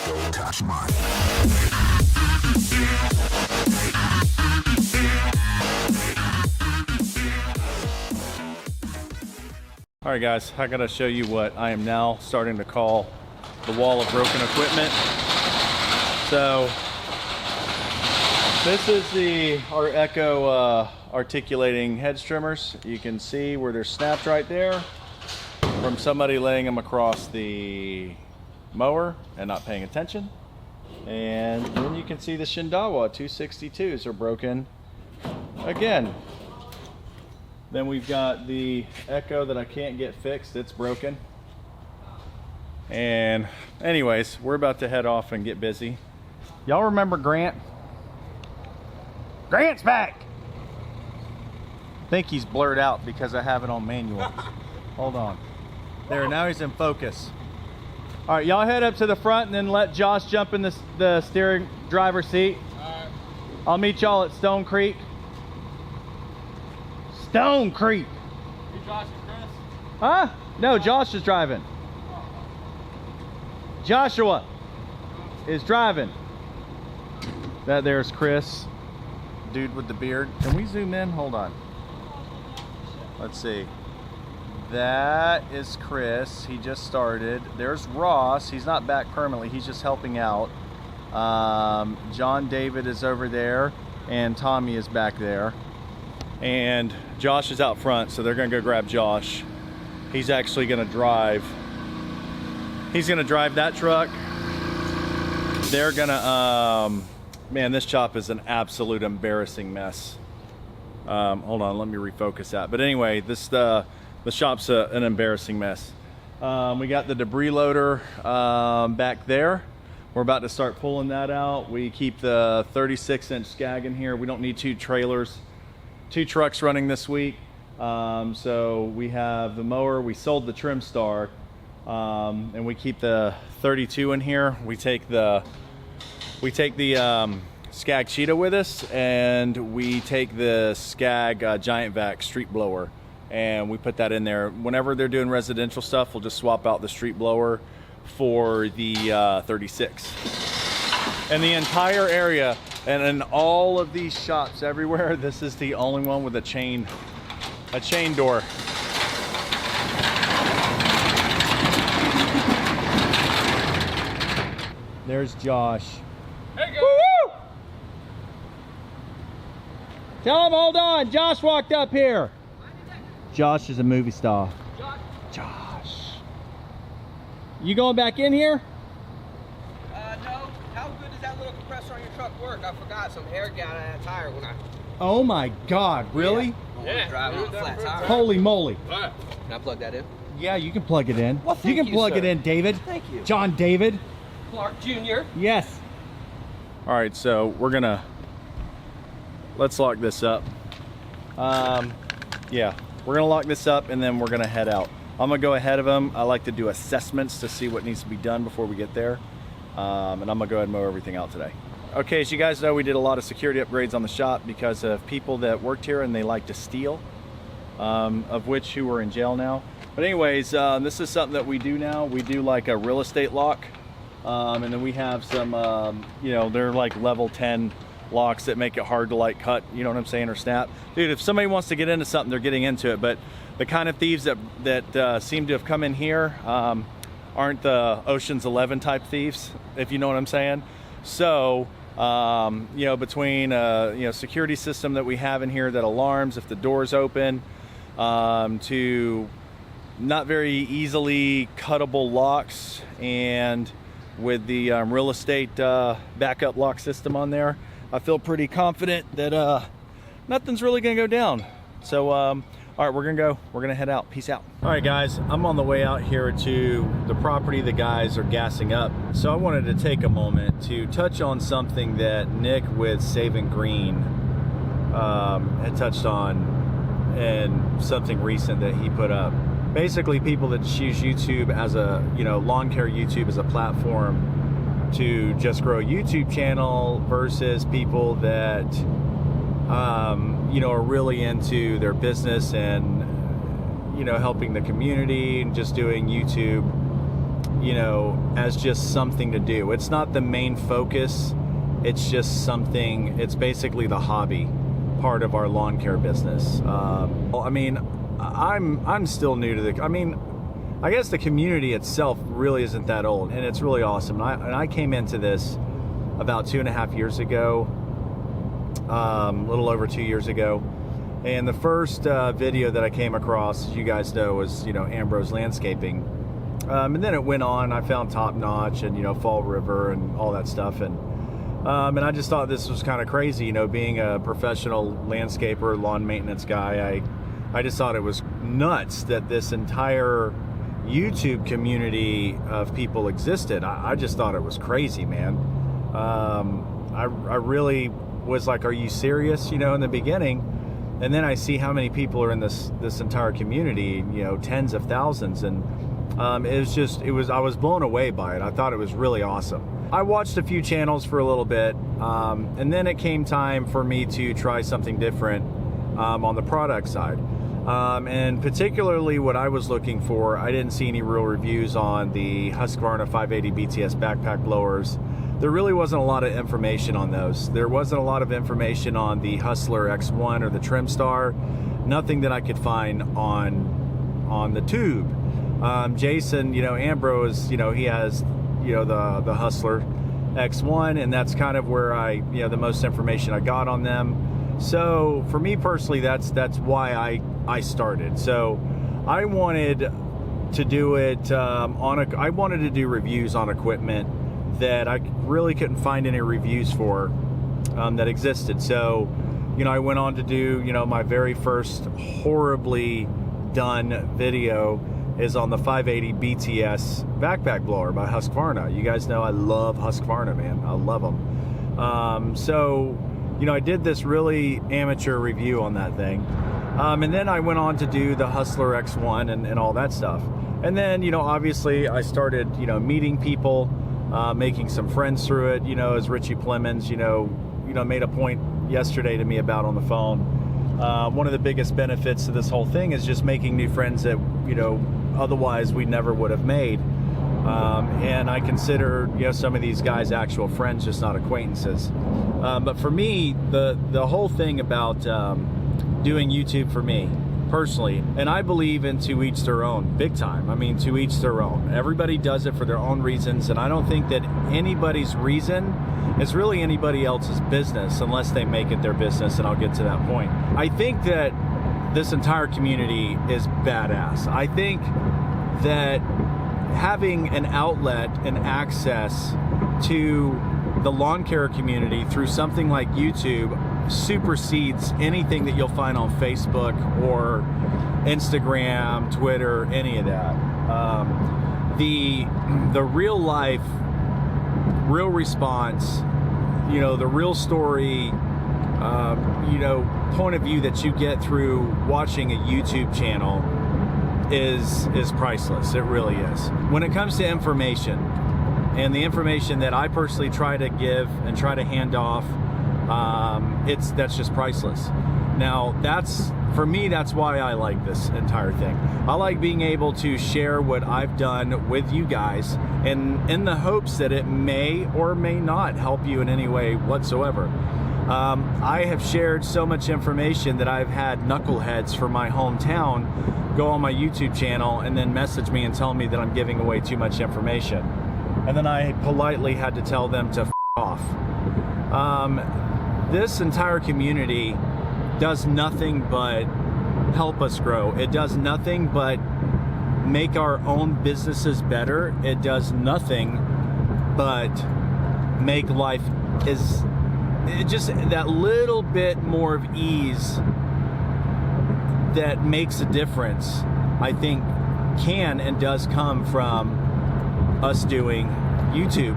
Don't touch mine. All right, guys, I gotta show you what I am now starting to call the wall of broken equipment. So this is our Echo articulating hedge trimmers. You can see where they're snapped right there from somebody laying them across the mower and not paying attention. And then you can see the Shindawa 262s are broken again. Then we've got the Echo that I can't get fixed, it's broken. And anyways, we're about to head off and get busy. Y'all remember Grant? Grant's back! I think he's blurred out because I have it on manual. Hold on. There, now he's in focus. All right, y'all head up to the front and then let Josh jump in the steering driver's seat. All right. I'll meet y'all at Stone Creek. Stone Creek. You Josh and Chris? Huh? No, Josh is driving. Joshua is driving. That there's Chris, dude with the beard. Can we zoom in? Hold on. Let's see. That is Chris. He just started. There's Ross. He's not back permanently. He's just helping out. John David is over there, and Tommy is back there. And Josh is out front, so they're gonna go grab Josh. He's actually gonna drive. He's gonna drive that truck. They're gonna, man, this shop is an absolute embarrassing mess. Hold on, let me refocus that. But anyway, the shop's an embarrassing mess. We got the debris loader back there. We're about to start pulling that out. We keep the 36-inch Skag in here. We don't need two trucks running this week. So we have the mower. We sold the Trim Star, and we keep the 32 in here. We take the Skag Cheetah with us, and we take the Skag Giant Vac street blower, and we put that in there. Whenever they're doing residential stuff, we'll just swap out the street blower for the 36. And the entire area, and in all of these shops everywhere, this is the only one with a chain door. There's Josh. Hey, guys. Woo-woo! Tell him, hold on. Josh walked up here. Josh is a movie star. Josh. You going back in here? No. How good does that little compressor on your truck work? I forgot some air got out of that tire when I... Oh my God, really? Yeah. Driving on a flat tire. Holy moly. Right. Can I plug that in? Yeah, you can plug it in. Well, you thank can you, plug sir. it in, David. Thank you. John David. Clark Jr. Yes. All right, so let's lock this up. Yeah, we're gonna lock this up and then we're gonna head out. I'm gonna go ahead of them. I like to do assessments to see what needs to be done before we get there. And I'm gonna go ahead and mow everything out today. Okay, as you guys know, we did a lot of security upgrades on the shop because of people that worked here and they like to steal, of which who are in jail now. But anyways, this is something that we do now. We do like a real estate lock. And then we have some, you know, they're like level 10 locks that make it hard to like cut, you know what I'm saying, or snap. Dude, if somebody wants to get into something, they're getting into it. But the kind of thieves that seem to have come in here aren't the Ocean's 11 type thieves, if you know what I'm saying. So, you know, between, you know, security system that we have in here that alarms if the door's open, to not very easily cuttable locks, and with the real estate backup lock system on there, I feel pretty confident that nothing's really gonna go down. So all right, we're gonna head out. Peace out. All right guys, I'm on the way out here to the property the guys are gassing up. So I wanted to take a moment to touch on something that Nick with Saving Green had touched on, and something recent that he put up. Basically, people that use YouTube as a, you know, lawn care YouTube as a platform to just grow a YouTube channel versus people that, you know, are really into their business and, you know, helping the community and just doing YouTube you know, as just something to do. It's not the main focus. It's just something, it's basically the hobby part of our lawn care business. I mean, I'm still new to I guess the community itself really isn't that old, and it's really awesome. And I came into this about 2.5 years ago, a little over 2 years ago. And the first video that I came across, as you guys know, was, you know, Ambrose Landscaping. And then it went on. I found Top Notch and, you know, Fall River and all that stuff. And I just thought this was kind of crazy, you know, being a professional landscaper, lawn maintenance guy. I just thought it was nuts that this entire YouTube community of people existed. I just thought it was crazy, man. I really was like, are you serious? You know, in the beginning. And then I see how many people are in this entire community, you know, tens of thousands. And I was blown away by it. I thought it was really awesome. I watched a few channels for a little bit. And then it came time for me to try something different on the product side. And particularly what I was looking for, I didn't see any real reviews on the Husqvarna 580 BTS backpack blowers. There really wasn't a lot of information on those. There wasn't a lot of information on the Hustler X1 or the Trimstar. Nothing that I could find on the tube. Jason, you know, Ambrose, you know, he has, you know, the Hustler X1, and that's kind of where the most information I got on them. So for me personally, that's why I started. So I wanted to do it I wanted to do reviews on equipment that I really couldn't find any reviews for that existed. So, you know, I went on to do, you know, my very first horribly done video is on the 580 BTS backpack blower by Husqvarna. You guys know I love Husqvarna, man. I love them. So, you know, I did this really amateur review on that thing. And then I went on to do the Hustler X1 and all that stuff. And then, you know, obviously I started, you know, meeting people, making some friends through it, you know, as Richie Plemons, you know, made a point yesterday to me about on the phone. One of the biggest benefits to this whole thing is just making new friends that, you know, otherwise we never would have made. And I consider, you know, some of these guys actual friends, just not acquaintances. But for me, the whole thing about doing YouTube for me personally, and I believe in to each their own, big time. I mean, to each their own. Everybody does it for their own reasons, and I don't think that anybody's reason is really anybody else's business unless they make it their business, and I'll get to that point. I think that this entire community is badass. I think that having an outlet and access to the lawn care community through something like YouTube supersedes anything that you'll find on Facebook or Instagram, Twitter, any of that. The real life, real response, you know, the real story, you know, point of view that you get through watching a YouTube channel is priceless. It really is. When it comes to information, and the information that I personally try to give and try to hand off, that's just priceless. Now, for me, that's why I like this entire thing. I like being able to share what I've done with you guys, and in the hopes that it may or may not help you in any way whatsoever. I have shared so much information that I've had knuckleheads from my hometown go on my YouTube channel and then message me and tell me that I'm giving away too much information. And then I politely had to tell them to f off. This entire community does nothing but help us grow. It does nothing but make our own businesses better. It does nothing but make life just that little bit more of ease that makes a difference, I think, can and does come from us doing YouTube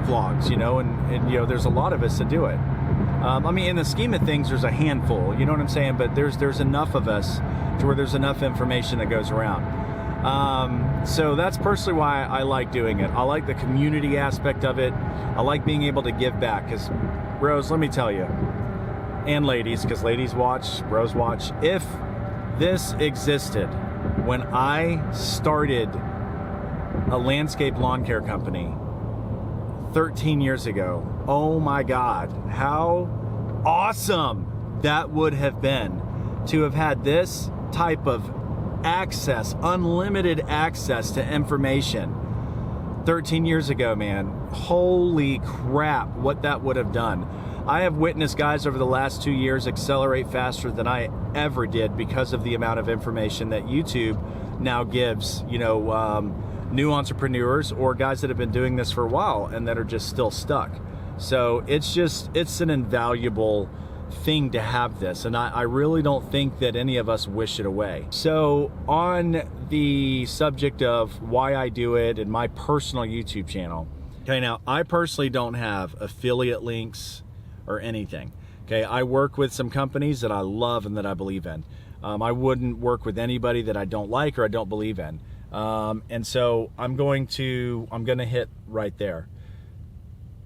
vlogs, you know, and you know, there's a lot of us that do it. I mean, in the scheme of things, there's a handful, you know what I'm saying? But there's enough of us to where there's enough information that goes around. So that's personally why I like doing it. I like the community aspect of it. I like being able to give back, because bros, let me tell you, and ladies, because ladies watch, bros watch, if this existed when I started a landscape lawn care company 13 years ago. Oh my God, how awesome that would have been to have had this type of access, unlimited access to information 13 years ago, man. Holy crap, what that would have done. I have witnessed guys over the last 2 years accelerate faster than I ever did because of the amount of information that YouTube now gives, new entrepreneurs or guys that have been doing this for a while and that are just still stuck. So it's an invaluable thing to have this, and I really don't think that any of us wish it away. So on the subject of why I do it and my personal YouTube channel, okay, now I personally don't have affiliate links or anything. Okay, I work with some companies that I love and that I believe in. I wouldn't work with anybody that I don't like or I don't believe in. And so I'm gonna hit right there.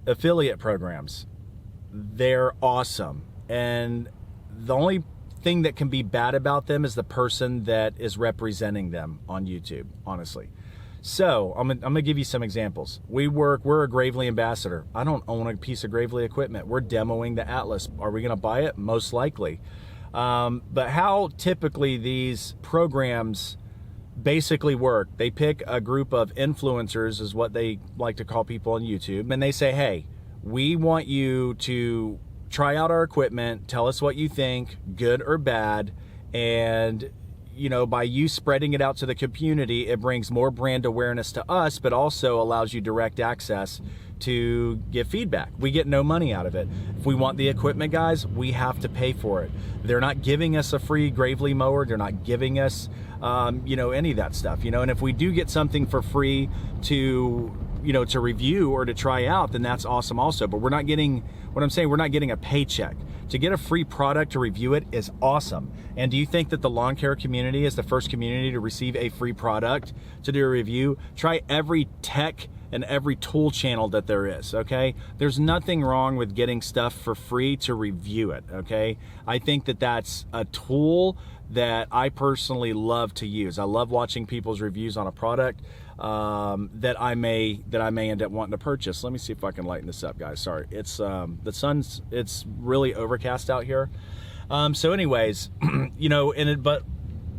Affiliate programs, they're awesome. And the only thing that can be bad about them is the person that is representing them on YouTube, honestly. So I'm gonna give you some examples. We're a Gravely ambassador. I don't own a piece of Gravely equipment. We're demoing the Atlas. Are we gonna buy it? Most likely. But how typically these programs basically work, they pick a group of influencers, is what they like to call people on YouTube, and they say, hey, we want you to try out our equipment, tell us what you think, good or bad, and by you spreading it out to the community, it brings more brand awareness to us, but also allows you direct access to give feedback. We get no money out of it. If we want the equipment, guys, we have to pay for it. They're not giving us a free Gravely mower. They're not giving us, any of that stuff, and if we do get something for free to review or to try out, then that's awesome also. But we're not getting a paycheck. To get a free product to review it is awesome. And do you think that the lawn care community is the first community to receive a free product to do a review? Try every tech and every tool channel that there is, okay? There's nothing wrong with getting stuff for free to review it, okay? I think that that's a tool that I personally love to use. I love watching people's reviews on a product that I may end up wanting to purchase. Let me see if I can lighten this up, guys. Sorry, it's it's really overcast out here. So anyways, but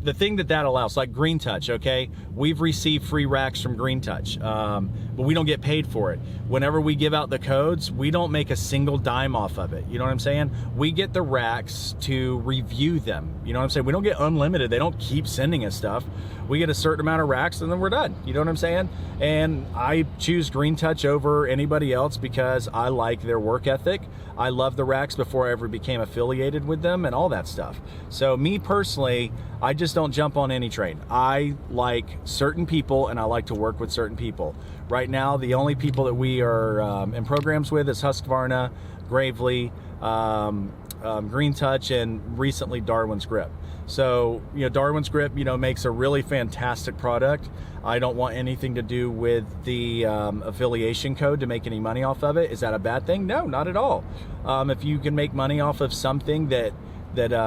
the thing that allows, like Green Touch, okay, we've received free racks from Green Touch, but we don't get paid for it. Whenever we give out the codes, we don't make a single dime off of it. You know what I'm saying? We get the racks to review them. You know what I'm saying? We don't get unlimited. They don't keep sending us stuff. We get a certain amount of racks and then we're done. You know what I'm saying? And I choose Green Touch over anybody else because I like their work ethic. I love the racks before I ever became affiliated with them and all that stuff. So me personally, I just don't jump on any train. I like certain people and I like to work with certain people. Right now, the only people that we are in programs with is Husqvarna, Gravely, Green Touch, and recently Darwin's Grip. So, Darwin's Grip, makes a really fantastic product. I don't want anything to do with the affiliation code to make any money off of it. Is that a bad thing? No, not at all. If you can make money off of something that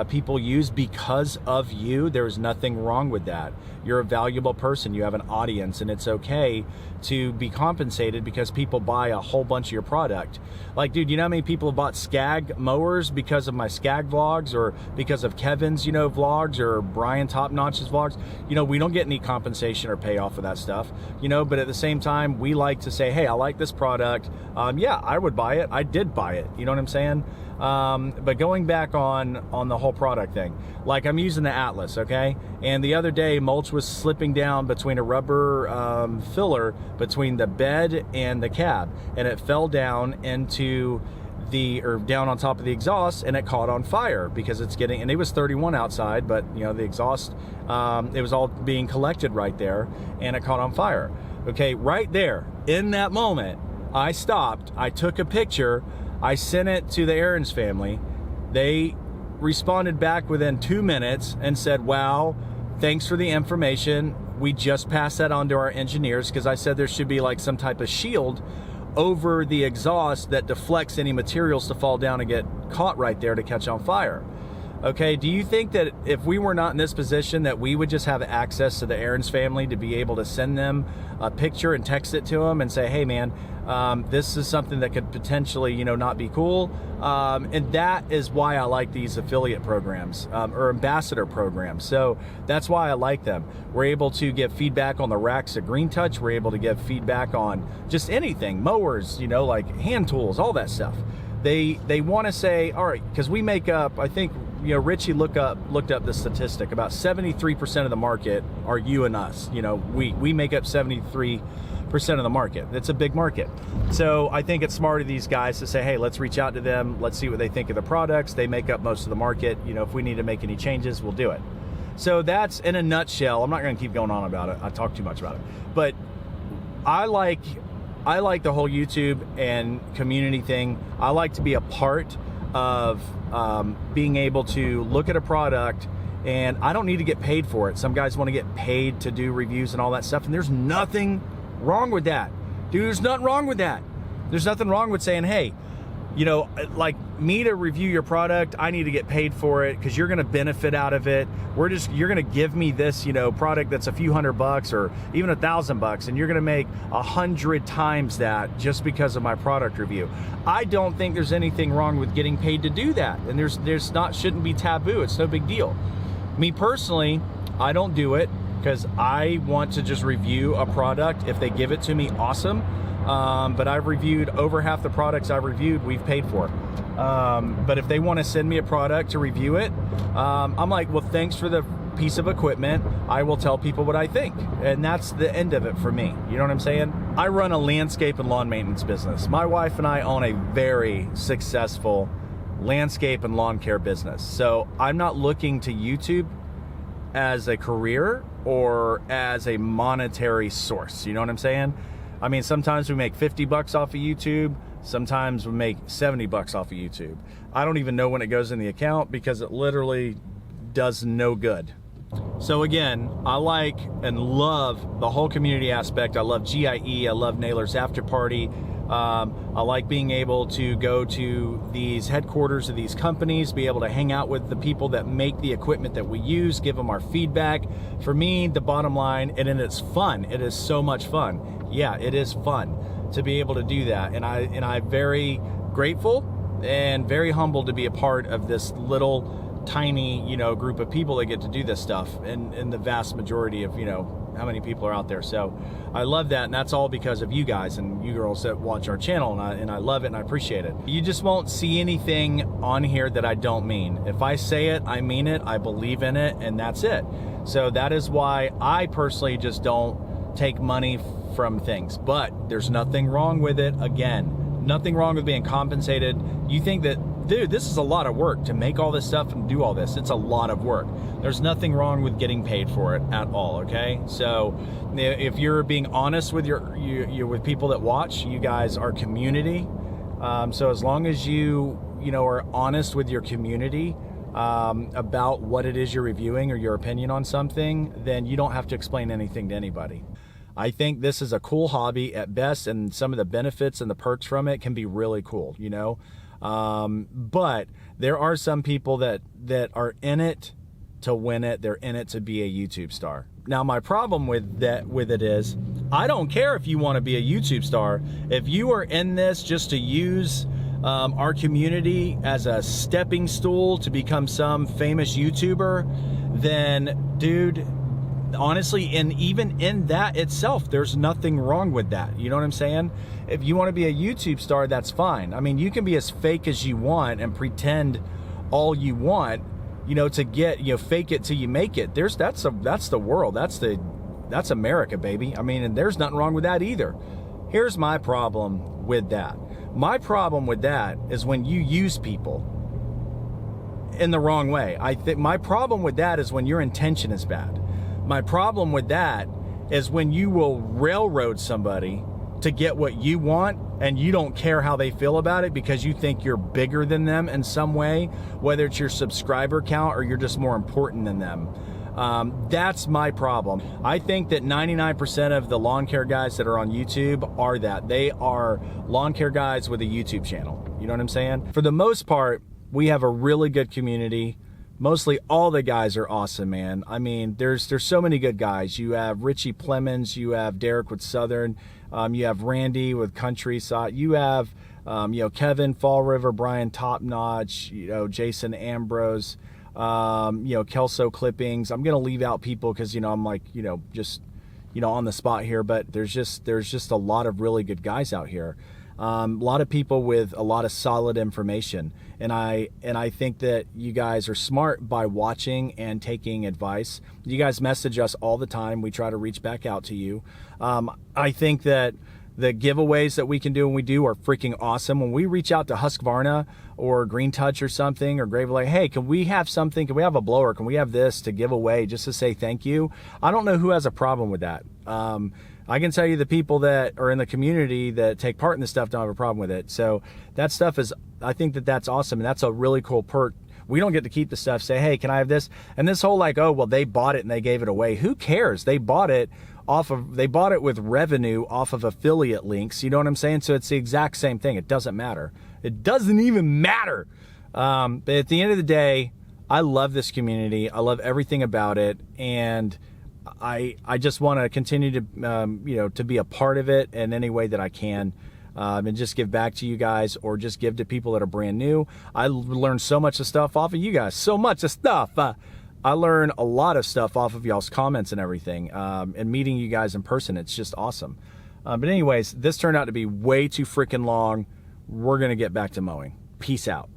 people use because of you, there's nothing wrong with that. You're a valuable person. You have an audience, and it's okay to be compensated because people buy a whole bunch of your product. Like, dude, you know how many people have bought Skag mowers because of my Skag vlogs or because of Kevin's, vlogs or Brian Top Notch's vlogs? We don't get any compensation or payoff for that stuff, but at the same time, we like to say, hey, I like this product. Yeah, I would buy it. I did buy it. You know what I'm saying? But going back on the whole product thing, like I'm using the Atlas, okay? And the other day, Mulch was slipping down between a rubber filler between the bed and the cab, and it fell down down on top of the exhaust, and it caught on fire because and it was 31 outside, but the exhaust, it was all being collected right there, and it caught on fire. Okay, right there, in that moment, I stopped, I took a picture, I sent it to the Aaron's family. They responded back within 2 minutes and said, wow, thanks for the information. We just passed that on to our engineers because I said there should be like some type of shield over the exhaust that deflects any materials to fall down and get caught right there to catch on fire. Okay, do you think that if we were not in this position that we would just have access to the Aaron's family to be able to send them a picture and text it to them and say, hey man, this is something that could potentially, you know, not be cool. And that is why I like these affiliate programs or ambassador programs. So that's why I like them. We're able to give feedback on the racks at Green Touch. We're able to give feedback on just anything, mowers, you know, like hand tools, all that stuff. They want to say, all right, because we make up, I think, you know, Richie looked up the statistic. About 73% of the market are you and us. You know, we make up 73% of the market. It's a big market. So I think it's smart of these guys to say, hey, let's reach out to them. Let's see what they think of the products. They make up most of the market. You know, if we need to make any changes, we'll do it. So that's in a nutshell. I'm not going to keep going on about it. I talk too much about it. But I like the whole YouTube and community thing. I like to be a part of being able to look at a product, and I don't need to get paid for it. Some guys want to get paid to do reviews and all that stuff, and there's nothing wrong with that. Dude, there's nothing wrong with that. There's nothing wrong with saying, hey, you know, like me to review your product, I need to get paid for it because you're going to benefit out of it. You're going to give me this, you know, product that's a few $100 or even $1,000, and you're going to make 100 times that just because of my product review. I don't think there's anything wrong with getting paid to do that, and shouldn't be taboo. It's no big deal. Me personally, I don't do it because I want to just review a product. If they give it to me, awesome. But I've reviewed over half the products I've reviewed, we've paid for. But if they want to send me a product to review it, I'm like, well, thanks for the piece of equipment. I will tell people what I think. And that's the end of it for me. You know what I'm saying? I run a landscape and lawn maintenance business. My wife and I own a very successful landscape and lawn care business. So I'm not looking to YouTube as a career or as a monetary source. You know what I'm saying? I mean, sometimes we make 50 bucks off of YouTube. Sometimes we make 70 bucks off of YouTube. I don't even know when it goes in the account because it literally does no good. So again, I like and love the whole community aspect. I love GIE. I love Nailers After Party. I like being able to go to these headquarters of these companies, be able to hang out with the people that make the equipment that we use, give them our feedback. For me, the bottom line, and it's fun. It is so much fun. Yeah, it is fun to be able to do that. And I'm very grateful and very humbled to be a part of this little tiny, you know, group of people that get to do this stuff, and the vast majority of, you know, how many people are out there. So I love that, and that's all because of you guys and you girls that watch our channel, and I love it and I appreciate it. You just won't see anything on here that I don't mean. If I say it, I mean it, I believe in it, and that's it. So that is why I personally just don't take money from things, but there's nothing wrong with it. Again, nothing wrong with being compensated. You think that, dude, this is a lot of work to make all this stuff and do all this. It's a lot of work. There's nothing wrong with getting paid for it at all, okay? So if you're being honest with with people that watch, you guys are community. So as long as you are honest with your community about what it is you're reviewing or your opinion on something, then you don't have to explain anything to anybody. I think this is a cool hobby at best, and some of the benefits and the perks from it can be really cool, you know? But there are some people that are in it to win it. They're in it to be a YouTube star. Now, my problem with it is, I don't care if you want to be a YouTube star. If you are in this just to use our community as a stepping stool to become some famous YouTuber, then, dude, honestly, and even in that itself, there's nothing wrong with that. You know what I'm saying? If you want to be a YouTube star, that's fine. I mean, you can be as fake as you want and pretend all you want, you know, to get, you know, fake it till you make it. That's the world. That's America, baby. I mean, and there's nothing wrong with that either. Here's my problem with that. My problem with that is when you use people in the wrong way. I think my problem with that is when your intention is bad. My problem with that is when you will railroad somebody to get what you want, and you don't care how they feel about it because you think you're bigger than them in some way, whether it's your subscriber count or you're just more important than them. That's my problem. I think that 99% of the lawn care guys that are on YouTube are that. They are lawn care guys with a YouTube channel. You know what I'm saying? For the most part, we have a really good community. mostly all the guys are awesome, man. I mean, there's so many good guys. You have Richie Plemons, you have Derek with Southern, you have Randy with Countryside, you have Kevin Fall River, Brian Top Notch, Jason Ambrose, Kelso Clippings. I'm gonna leave out people because I'm like just on the spot here, but there's just a lot of really good guys out here. A lot of people with a lot of solid information, and I think that you guys are smart by watching and taking advice. You guys message us all the time. We try to reach back out to you. I think that the giveaways that we can do when we do are freaking awesome. When we reach out to Husqvarna or Green Touch or something, or Gravelay, hey, can we have something? Can we have a blower? Can we have this to give away just to say thank you? I don't know who has a problem with that. I can tell you the people that are in the community that take part in this stuff don't have a problem with it. So that stuff is, I think that that's awesome. And that's a really cool perk. We don't get to keep the stuff, say, hey, can I have this? And this whole like, oh, well, they bought it and they gave it away. Who cares? They bought it with revenue off of affiliate links. You know what I'm saying? So it's the exact same thing. It doesn't matter. It doesn't even matter. But at the end of the day, I love this community. I love everything about it. And I just want to continue to, to be a part of it in any way that I can. And just give back to you guys, or just give to people that are brand new. I learned so much of stuff off of you guys. So much of stuff. I learn a lot of stuff off of y'all's comments and everything, and meeting you guys in person. It's just awesome. But anyways, this turned out to be way too freaking long. We're going to get back to mowing. Peace out.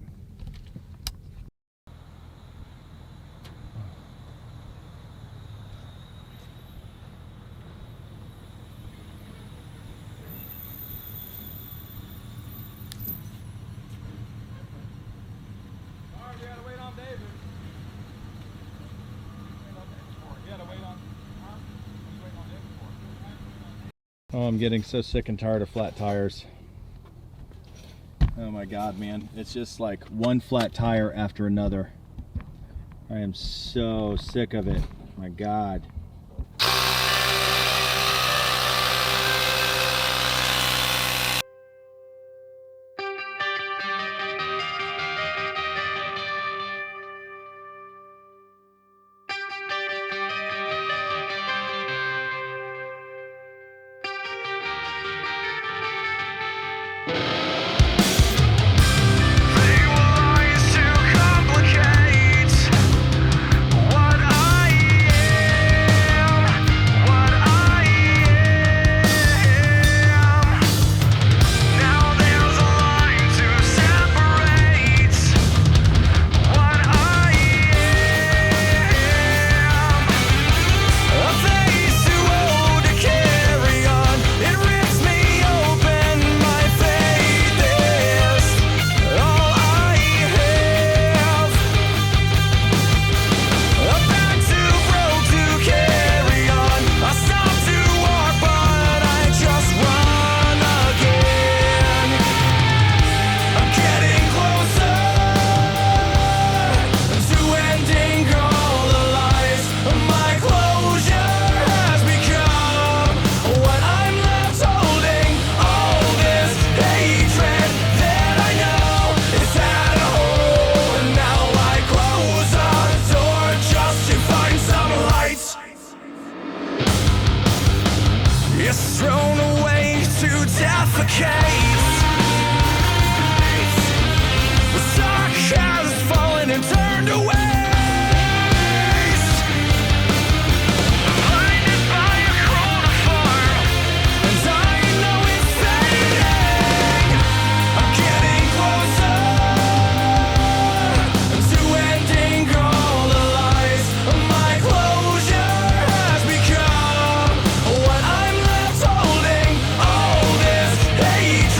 Oh, I'm getting so sick and tired of flat tires. Oh my God, man. It's just like one flat tire after another. I am so sick of it. My God. Hate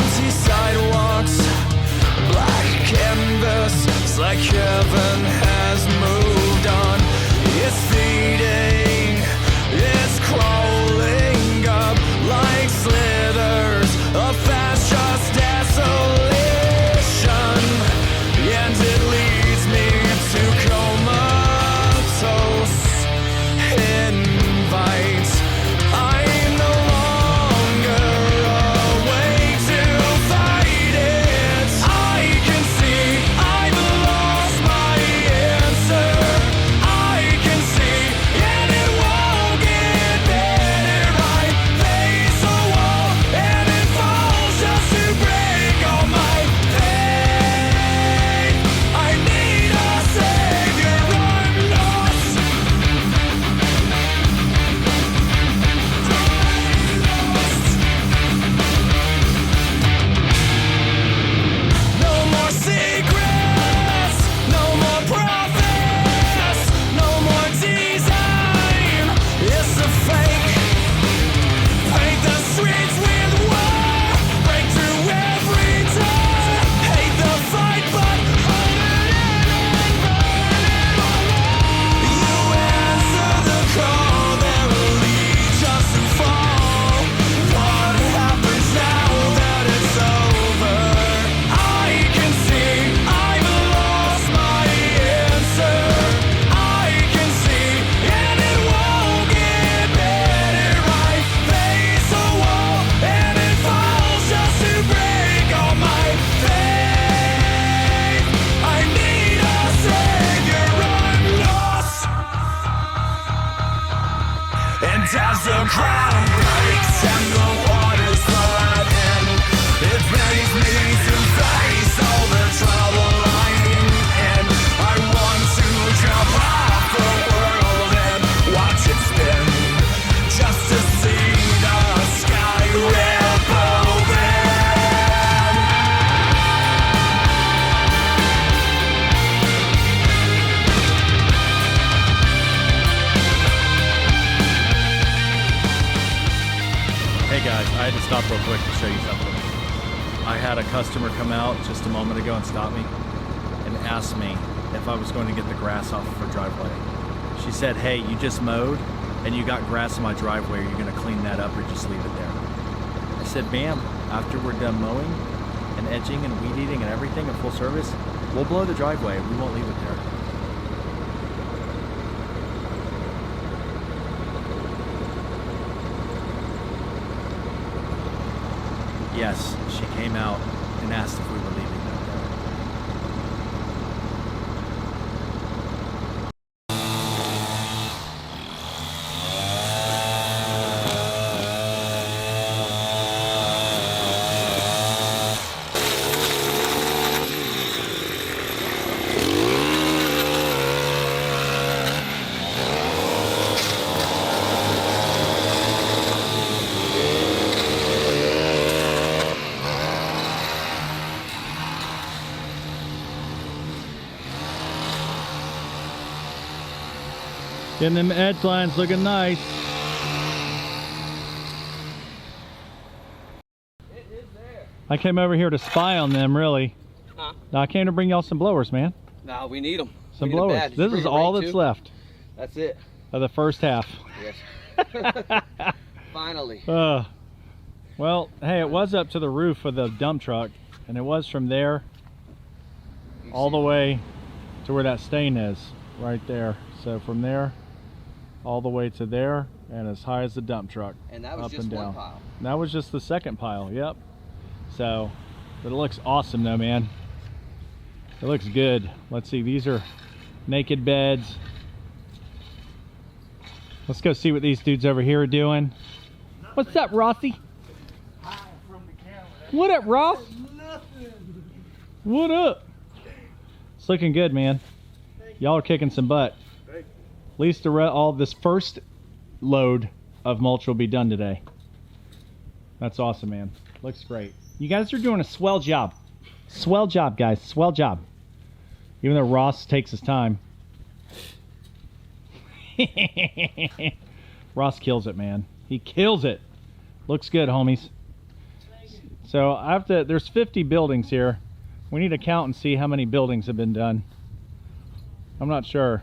empty sidewalks, black canvas. It's like heaven has moved on. It's fading, it's crawling up like slithers of fascist desolation, and it leads me to comatose invites. I'm no longer awake to fight it. I can see I've lost my answer. I can see, and it won't get better. I face a wall, and it falls just to break all my faith. I need a savior, I'm lost. No more secrets, no more prophets, no more design. It's a fake. Paint the streets with war, break through every door. Hate the fight, but hold it in and burn it all. You answer the call, there will lead just to fall. What happens now that it's over? I can see I've lost my answer. I can see, and it won't get better. I face a wall, and it falls just to break all my faith. I need a savior, I'm lost. And as the ground breaks and the waters flood in, it brings me to face all the trouble I'm in. I want to jump off the world and watch it spin, just to see the sky rip open. Hey guys, I had to stop real quick to show you something. I had a customer come out just a moment ago and stop me and ask me if I was going to get the grass off of her driveway. She said, hey, you just mowed and you got grass in my driveway. Are you going to clean that up or just leave it there? I said, ma'am, after we're done mowing and edging and weed eating and everything in full service, we'll blow the driveway. We won't leave it there. Yes, she came out and asked if we were leaving that there. Getting them edge lines looking nice. It is there. I came over here to spy on them, really. Huh? No, I came to bring y'all some blowers, man. No, we need them. Some blowers. This is all that's left That's it. of the first half. Yes. Finally. Well, hey, it was up to the roof of the dump truck, and it was from there all the way to where that stain is, right there. So from there all the way to there, and as high as the dump truck. And that was up just and down. one pile. And that was just the second pile, yep. So, but it looks awesome though, man. It looks good. Let's see, these are naked beds. Let's go see what these dudes over here are doing. What's up, Rossi? What up, Ross? What up? It's looking good, man. Y'all are kicking some butt. At least all this first load of mulch will be done today. That's awesome, man. Looks great. You guys are doing a swell job. Swell job, guys. Swell job. Even though Ross takes his time. Ross kills it, man. He kills it. Looks good, homies. So I have to, there's 50 buildings here. We need to count and see how many buildings have been done. I'm not sure,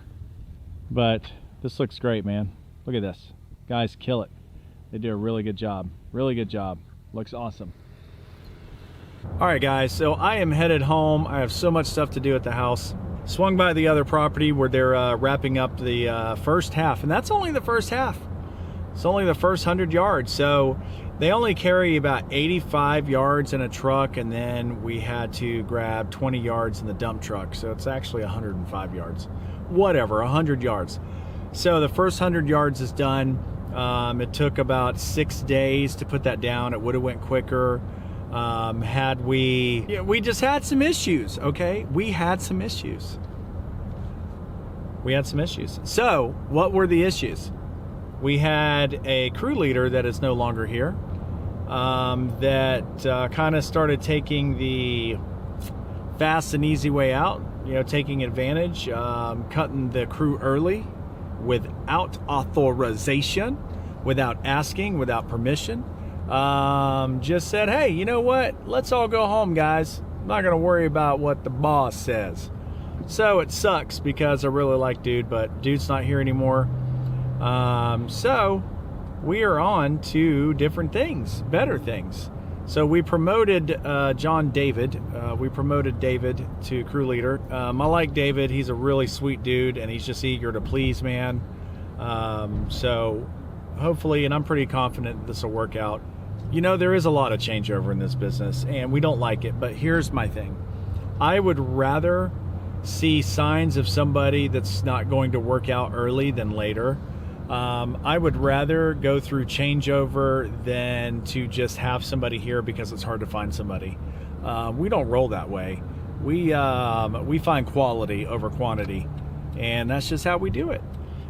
but this looks great, man. Look at this. Guys, kill it. They do a really good job. Really good job. Looks awesome. All right, guys, so I am headed home. I have so much stuff to do at the house. Swung by the other property where they're wrapping up the first half, and that's only the first half. It's only the first 100 yards. So they only carry about 85 yards in a truck, and then we had to grab 20 yards in the dump truck. So it's actually 105 yards. Whatever, 100 yards. So the first 100 yards is done. It took about 6 days to put that down. It would have went quicker. We just had some issues, okay? We had some issues. So what were the issues? We had a crew leader that is no longer here, that kind of started taking the fast and easy way out, you know, taking advantage, cutting the crew early without authorization, without asking, without permission. Just said, hey, you know what? Let's all go home, guys. I'm not going to worry about what the boss says. So it sucks because I really like Dude, but Dude's not here anymore. So we are on to different things, better things. So we promoted David to crew leader. I like David. He's a really sweet dude, and he's just eager to please, man. So hopefully, and I'm pretty confident this will work out. You know, there is a lot of changeover in this business, and we don't like it, but here's my thing. I would rather see signs of somebody that's not going to work out early than later. I would rather go through changeover than to just have somebody here because it's hard to find somebody. We don't roll that way. We find quality over quantity, and that's just how we do it.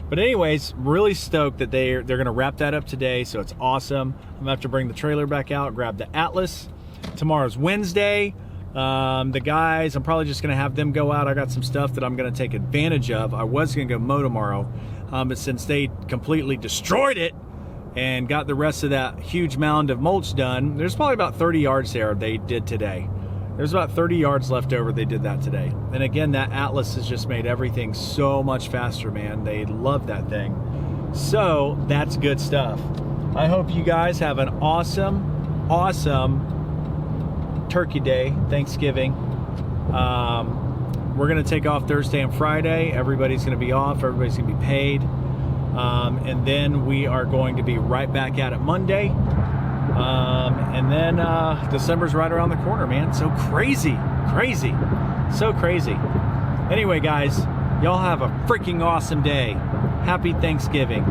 But anyways, really stoked that they're gonna wrap that up today, so it's awesome. I'm gonna have to bring the trailer back out, grab the Atlas. Tomorrow's Wednesday. The guys, I'm probably just gonna have them go out. I got some stuff that I'm gonna take advantage of. I was gonna go mow tomorrow, but since they completely destroyed it and got the rest of that huge mound of mulch done, there's probably about 30 yards there they did today. There's about 30 yards left over. They did that today. And again, that Atlas has just made everything so much faster, man. They love that thing. So that's good stuff. I hope you guys have an awesome, awesome Turkey Day, Thanksgiving. We're gonna take off Thursday and Friday. Everybody's gonna be off. Everybody's gonna be paid. And then we are going to be right back at it Monday. And then December's right around the corner, man. So crazy, so crazy. Anyway, guys, y'all have a freaking awesome day. Happy Thanksgiving.